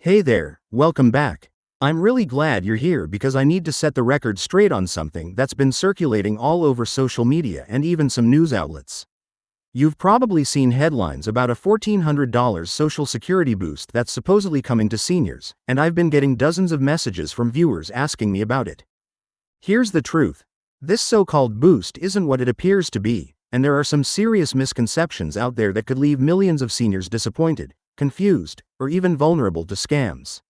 Hey there, welcome back. I'm really glad you're here because I need to set the record straight on something that's been circulating all over social media and even some news outlets. You've probably seen headlines about a $1,400 Social Security boost that's supposedly coming to seniors, and I've been getting dozens of messages from viewers asking me about it. Here's the truth. This so-called boost isn't what it appears to be, and there are some serious misconceptions out there that could leave millions of seniors disappointed, confused, or even vulnerable to scams.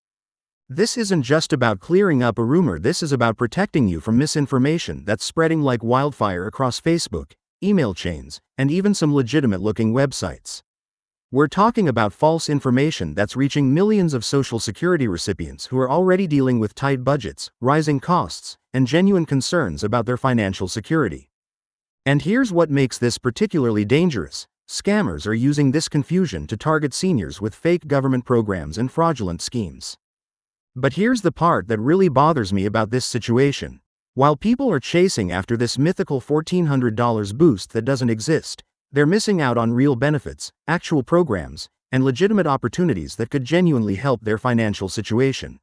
This isn't just about clearing up a rumor, this is about protecting you from misinformation that's spreading like wildfire across Facebook, email chains, and even some legitimate-looking websites. We're talking about false information that's reaching millions of Social Security recipients who are already dealing with tight budgets, rising costs, and genuine concerns about their financial security. And here's what makes this particularly dangerous. Scammers are using this confusion to target seniors with fake government programs and fraudulent schemes. But here's the part that really bothers me about this situation. While people are chasing after this mythical $1,400 boost that doesn't exist, they're missing out on real benefits, actual programs, and legitimate opportunities that could genuinely help their financial situation.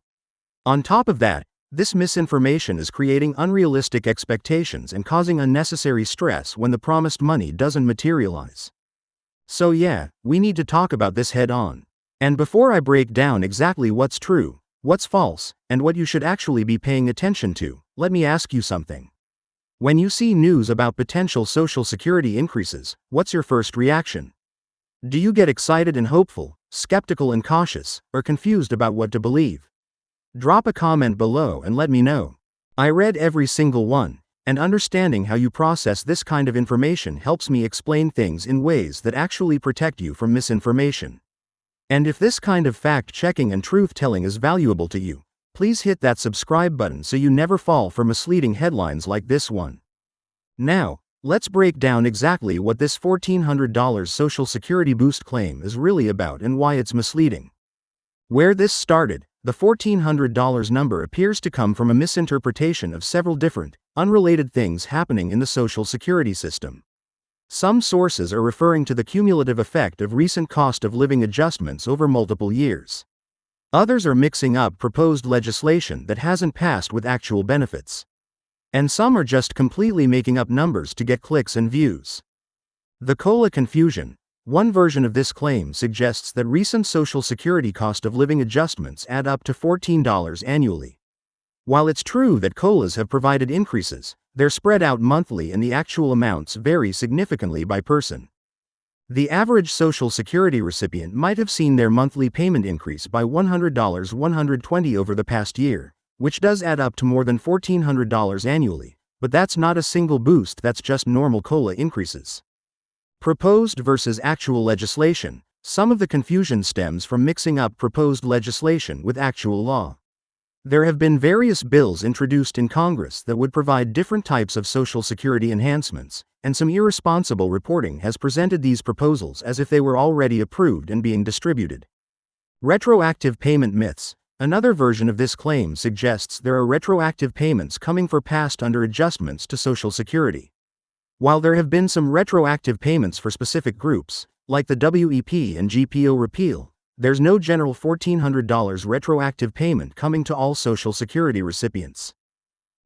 On top of that, this misinformation is creating unrealistic expectations and causing unnecessary stress when the promised money doesn't materialize. So yeah, we need to talk about this head on. And before I break down exactly what's true, what's false, and what you should actually be paying attention to, let me ask you something. When you see news about potential Social Security increases, what's your first reaction? Do you get excited and hopeful, skeptical and cautious, or confused about what to believe? Drop a comment below and let me know. I read every single one, and understanding how you process this kind of information helps me explain things in ways that actually protect you from misinformation. And if this kind of fact-checking and truth-telling is valuable to you, please hit that subscribe button so you never fall for misleading headlines like this one. Now, let's break down exactly what this $1,400 Social Security boost claim is really about and why it's misleading. Where this started, the $1,400 number appears to come from a misinterpretation of several different, unrelated things happening in the Social Security system. Some sources are referring to the cumulative effect of recent cost of living adjustments over multiple years. Others are mixing up proposed legislation that hasn't passed with actual benefits. And some are just completely making up numbers to get clicks and views. The COLA confusion. One version of this claim suggests that recent Social Security cost of living adjustments add up to $14 annually. While it's true that COLAs have provided increases, they're spread out monthly and the actual amounts vary significantly by person. The average Social Security recipient might have seen their monthly payment increase by $100 over the past year, which does add up to more than $1,400 annually, but that's not a single boost, that's just normal COLA increases. Proposed versus actual legislation. Some of the confusion stems from mixing up proposed legislation with actual law. There have been various bills introduced in Congress that would provide different types of Social Security enhancements, and some irresponsible reporting has presented these proposals as if they were already approved and being distributed. Retroactive payment myths. Another version of this claim suggests there are retroactive payments coming for past under adjustments to Social Security. While there have been some retroactive payments for specific groups, like the WEP and GPO repeal, there's no general $1,400 retroactive payment coming to all Social Security recipients.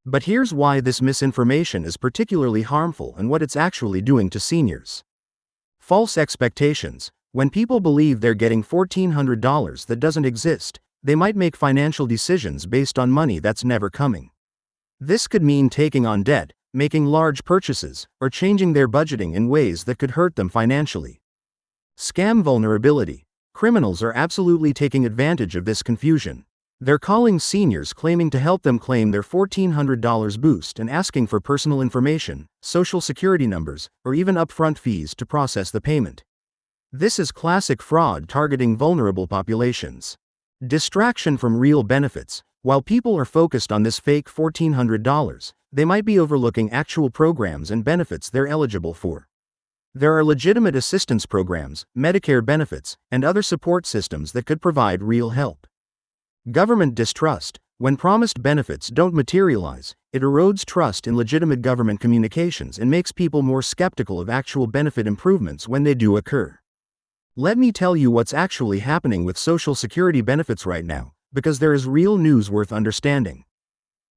But here's why this misinformation is particularly harmful and what it's actually doing to seniors. False expectations. When people believe they're getting $1,400 that doesn't exist, they might make financial decisions based on money that's never coming. This could mean taking on debt, making large purchases, or changing their budgeting in ways that could hurt them financially. Scam vulnerability. Criminals are absolutely taking advantage of this confusion. They're calling seniors claiming to help them claim their $1,400 boost and asking for personal information, Social Security numbers, or even upfront fees to process the payment. This is classic fraud targeting vulnerable populations. Distraction from real benefits. While people are focused on this fake $1,400, they might be overlooking actual programs and benefits they're eligible for. There are legitimate assistance programs, Medicare benefits, and other support systems that could provide real help. Government distrust. When promised benefits don't materialize, it erodes trust in legitimate government communications and makes people more skeptical of actual benefit improvements when they do occur. Let me tell you what's actually happening with Social Security benefits right now, because there is real news worth understanding.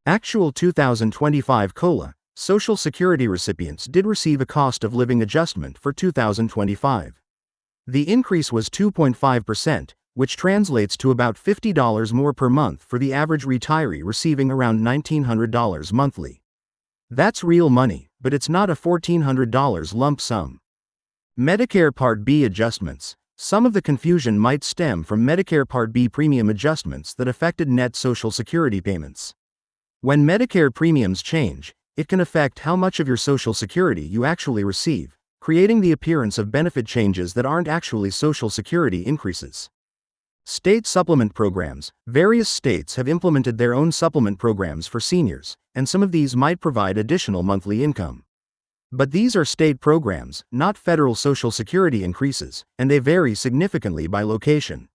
Actual 2025 COLA, Social Security recipients did receive a cost of living adjustment for 2025. The increase was 2.5%, which translates to about $50 more per month for the average retiree receiving around $1,900 monthly. That's real money, but it's not a $1,400 lump sum. Medicare Part B adjustments. Some of the confusion might stem from Medicare Part B premium adjustments that affected net Social Security payments. When Medicare premiums change, it can affect how much of your Social Security you actually receive, creating the appearance of benefit changes that aren't actually Social Security increases. State supplement programs. Various states have implemented their own supplement programs for seniors, and some of these might provide additional monthly income. But these are state programs, not federal Social Security increases, and they vary significantly by location.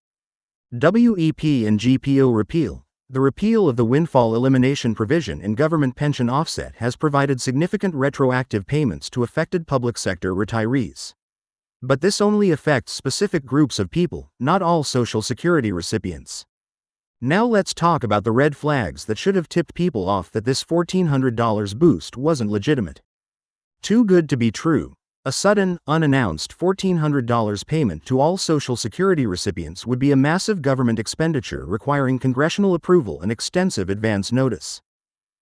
WEP and GPO repeal. The repeal of the windfall elimination provision in government pension offset has provided significant retroactive payments to affected public sector retirees. But this only affects specific groups of people, not all Social Security recipients. Now let's talk about the red flags that should have tipped people off that this $1,400 boost wasn't legitimate. Too good to be true. A sudden, unannounced $1,400 payment to all Social Security recipients would be a massive government expenditure requiring congressional approval and extensive advance notice.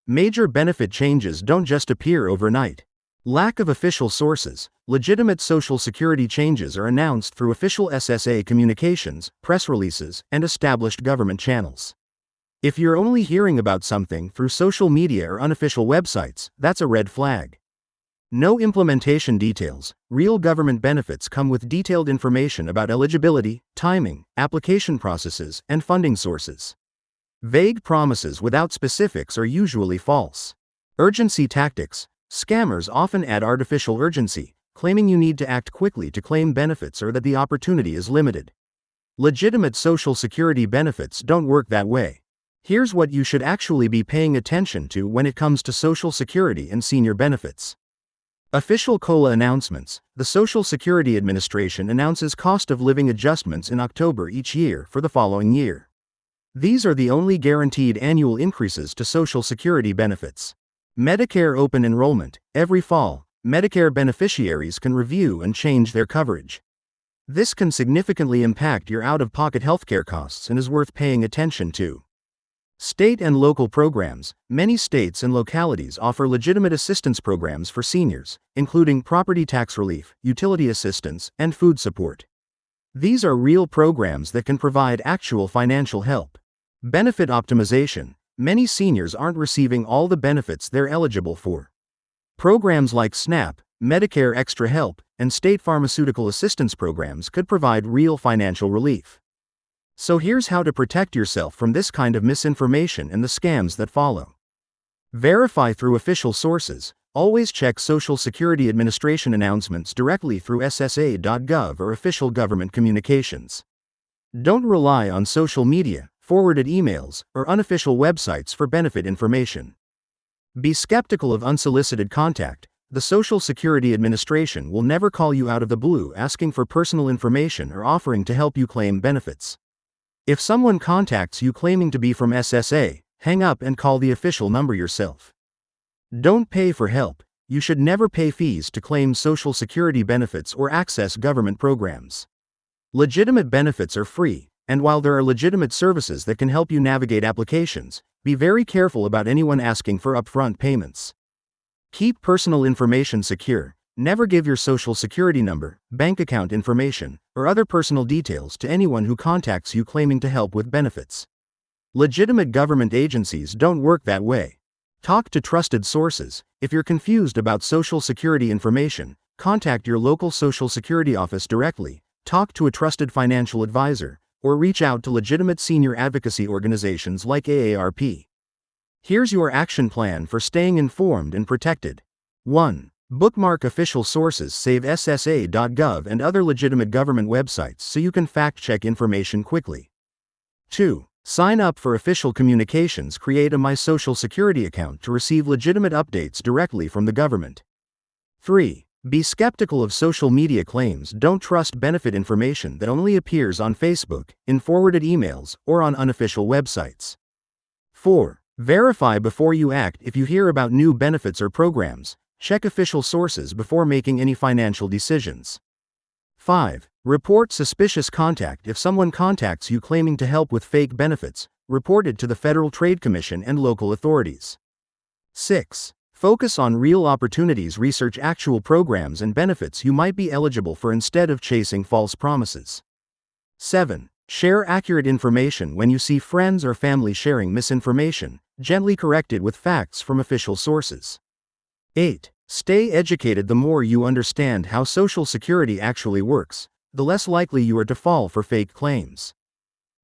Major benefit changes don't just appear overnight. Lack of official sources. Legitimate Social Security changes are announced through official SSA communications, press releases, and established government channels. If you're only hearing about something through social media or unofficial websites, that's a red flag. No implementation details. Real government benefits come with detailed information about eligibility, timing, application processes, and funding sources. Vague promises without specifics are usually false. Urgency tactics. Scammers often add artificial urgency, claiming you need to act quickly to claim benefits or that the opportunity is limited. Legitimate Social Security benefits don't work that way. Here's what you should actually be paying attention to when it comes to Social Security and senior benefits. Official COLA announcements. The Social Security Administration announces cost of living adjustments in October each year for the following year. These are the only guaranteed annual increases to Social Security benefits. Medicare open enrollment. Every fall, Medicare beneficiaries can review and change their coverage. This can significantly impact your out-of-pocket healthcare costs and is worth paying attention to. State and local programs. Many states and localities offer legitimate assistance programs for seniors, including property tax relief, utility assistance, and food support. These are real programs that can provide actual financial help. Benefit optimization. Many seniors aren't receiving all the benefits they're eligible for. Programs like SNAP, Medicare Extra Help, and state pharmaceutical assistance programs could provide real financial relief. So here's how to protect yourself from this kind of misinformation and the scams that follow. Verify through official sources. Always check Social Security Administration announcements directly through ssa.gov or official government communications. Don't rely on social media, forwarded emails, or unofficial websites for benefit information. Be skeptical of unsolicited contact. The Social Security Administration will never call you out of the blue asking for personal information or offering to help you claim benefits. If someone contacts you claiming to be from SSA, hang up and call the official number yourself. Don't pay for help. You should never pay fees to claim Social Security benefits or access government programs. Legitimate benefits are free, and while there are legitimate services that can help you navigate applications, be very careful about anyone asking for upfront payments. Keep personal information secure. Never give your Social Security number, bank account information, or other personal details to anyone who contacts you claiming to help with benefits. Legitimate government agencies don't work that way. Talk to trusted sources. If you're confused about Social Security information, contact your local Social Security office directly, talk to a trusted financial advisor, or reach out to legitimate senior advocacy organizations like AARP. Here's your action plan for staying informed and protected. 1. Bookmark official sources. Save ssa.gov and other legitimate government websites so you can fact-check information quickly. 2. Sign up for official communications. Create a My Social Security account to receive legitimate updates directly from the government. 3. Be skeptical of social media claims. Don't trust benefit information that only appears on Facebook, in forwarded emails, or on unofficial websites. 4. Verify before you act. If you hear about new benefits or programs, check official sources before making any financial decisions. 5. Report suspicious contact. If someone contacts you claiming to help with fake benefits, report it to the Federal Trade Commission and local authorities. 6. Focus on real opportunities. Research actual programs and benefits you might be eligible for instead of chasing false promises. 7. Share accurate information. When you see friends or family sharing misinformation, gently correct it with facts from official sources. 8. Stay educated. The more you understand how Social Security actually works, the less likely you are to fall for fake claims.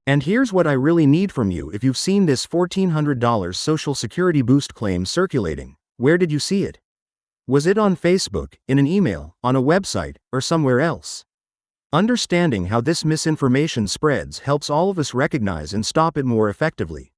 And here's what I really need from you. If you've seen this $1,400 Social Security boost claim circulating, where did you see it? Was it on Facebook, in an email, on a website, or somewhere else? Understanding how this misinformation spreads helps all of us recognize and stop it more effectively.